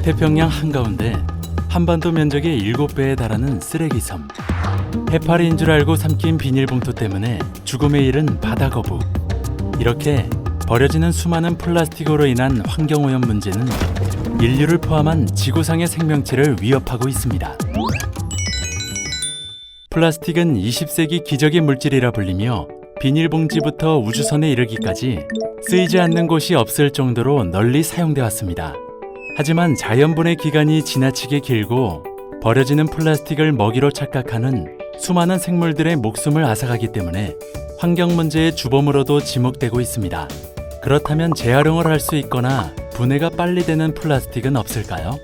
태평양 한가운데 한반도 면적의 7배에 달하는 쓰레기 섬. 해파리인 줄 알고 삼킨 비닐봉투 때문에 죽음에 이른 바다 거북. 이렇게 버려지는 수많은 플라스틱으로 인한 환경오염 문제는 인류를 포함한 지구상의 생명체를 위협하고 있습니다. 플라스틱은 20세기 기적의 물질이라 불리며 비닐봉지부터 우주선에 이르기까지 쓰이지 않는 곳이 없을 정도로 널리 사용되어 왔습니다. 하지만 자연분해 기간이 지나치게 길고 버려지는 플라스틱을 먹이로 착각하는 수많은 생물들의 목숨을 앗아가기 때문에 환경 문제의 주범으로도 지목되고 있습니다. 그렇다면 재활용을 할 수 있거나 분해가 빨리 되는 플라스틱은 없을까요?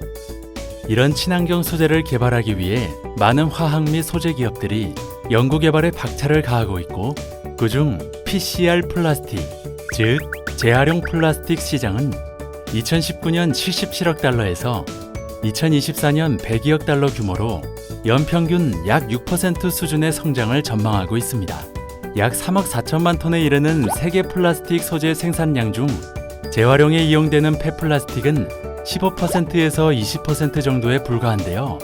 이런 친환경 소재를 개발하기 위해 많은 화학 및 소재 기업들이 연구 개발에 박차를 가하고 있고, 그중 PCR 플라스틱, 즉 재활용 플라스틱 시장은 2019년 77억 달러에서 2024년 102억 달러 규모로 연평균 약 6% 수준의 성장을 전망하고 있습니다. 약 3억 4천만 톤에 이르는 세계 플라스틱 소재 생산량 중 재활용에 이용되는 폐플라스틱은 15%에서 20% 정도에 불과한데요.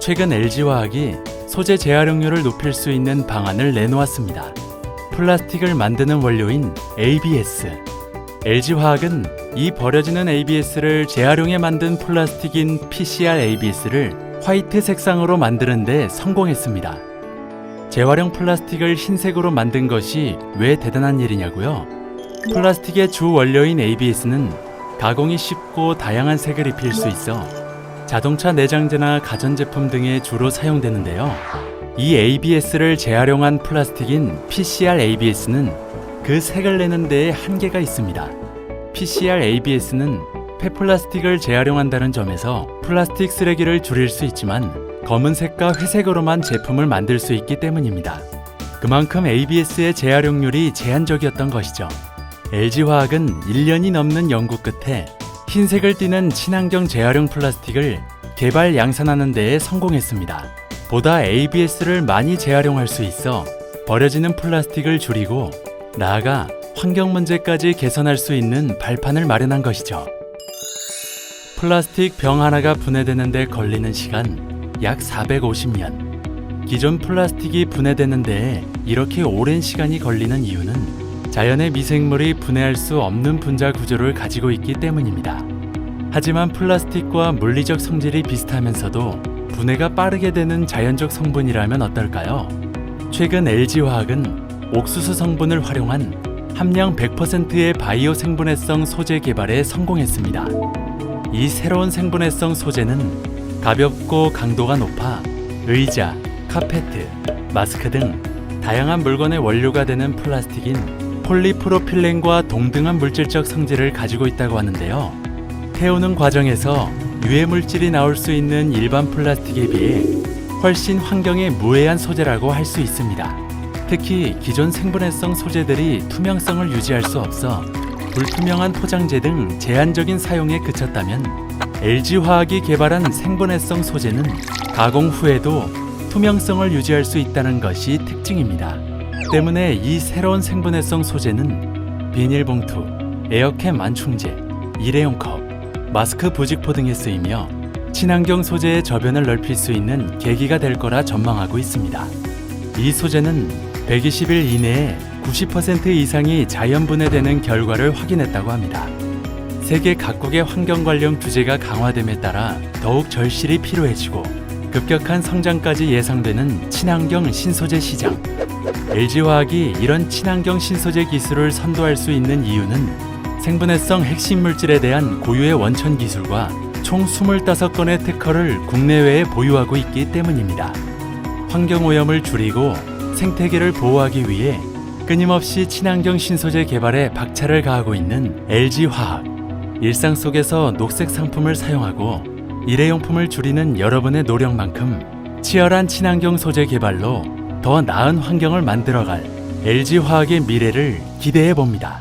최근 LG화학이 소재 재활용률을 높일 수 있는 방안을 내놓았습니다. 플라스틱을 만드는 원료인 ABS. LG화학은 이 버려지는 ABS를 재활용해 만든 플라스틱인 PCR ABS를 화이트 색상으로 만드는 데 성공했습니다. 재활용 플라스틱을 흰색으로 만든 것이 왜 대단한 일이냐고요? 플라스틱의 주 원료인 ABS는 가공이 쉽고 다양한 색을 입힐 수 있어 자동차 내장재나 가전제품 등에 주로 사용되는데요. 이 ABS를 재활용한 플라스틱인 PCR ABS는 그 색을 내는 데에 한계가 있습니다. PCR ABS는 폐플라스틱을 재활용한다는 점에서 플라스틱 쓰레기를 줄일 수 있지만 검은색과 회색으로만 제품을 만들 수 있기 때문입니다. 그만큼 ABS의 재활용률이 제한적이었던 것이죠. LG화학은 1년이 넘는 연구 끝에 흰색을 띠는 친환경 재활용 플라스틱을 개발 양산하는 데에 성공했습니다. 보다 ABS를 많이 재활용할 수 있어 버려지는 플라스틱을 줄이고 나아가 환경 문제까지 개선할 수 있는 발판을 마련한 것이죠. 플라스틱 병 하나가 분해되는 데 걸리는 시간 약 450년. 기존 플라스틱이 분해되는 데에 이렇게 오랜 시간이 걸리는 이유는 자연의 미생물이 분해할 수 없는 분자 구조를 가지고 있기 때문입니다. 하지만 플라스틱과 물리적 성질이 비슷하면서도 분해가 빠르게 되는 자연적 성분이라면 어떨까요? 최근 LG화학은 옥수수 성분을 활용한 함량 100%의 바이오 생분해성 소재 개발에 성공했습니다. 이 새로운 생분해성 소재는 가볍고 강도가 높아 의자, 카페트, 마스크 등 다양한 물건의 원료가 되는 플라스틱인 폴리프로필렌과 동등한 물질적 성질을 가지고 있다고 하는데요. 태우는 과정에서 유해 물질이 나올 수 있는 일반 플라스틱에 비해 훨씬 환경에 무해한 소재라고 할 수 있습니다. 특히 기존 생분해성 소재들이 투명성을 유지할 수 없어 불투명한 포장재 등 제한적인 사용에 그쳤다면 LG화학이 개발한 생분해성 소재는 가공 후에도 투명성을 유지할 수 있다는 것이 특징입니다. 때문에 이 새로운 생분해성 소재는 비닐봉투, 에어캡 완충제, 일회용 컵, 마스크 부직포 등에 쓰이며 친환경 소재의 저변을 넓힐 수 있는 계기가 될 거라 전망하고 있습니다. 이 소재는 120일 이내에 90% 이상이 자연 분해되는 결과를 확인했다고 합니다. 세계 각국의 환경 관련 규제가 강화됨에 따라 더욱 절실히 필요해지고 급격한 성장까지 예상되는 친환경 신소재 시장. LG화학이 이런 친환경 신소재 기술을 선도할 수 있는 이유는 생분해성 핵심 물질에 대한 고유의 원천 기술과 총 25건의 특허를 국내외에 보유하고 있기 때문입니다. 환경오염을 줄이고 생태계를 보호하기 위해 끊임없이 친환경 신소재 개발에 박차를 가하고 있는 LG화학. 일상 속에서 녹색 상품을 사용하고 일회용품을 줄이는 여러분의 노력만큼 치열한 친환경 소재 개발로 더 나은 환경을 만들어갈 LG화학의 미래를 기대해 봅니다.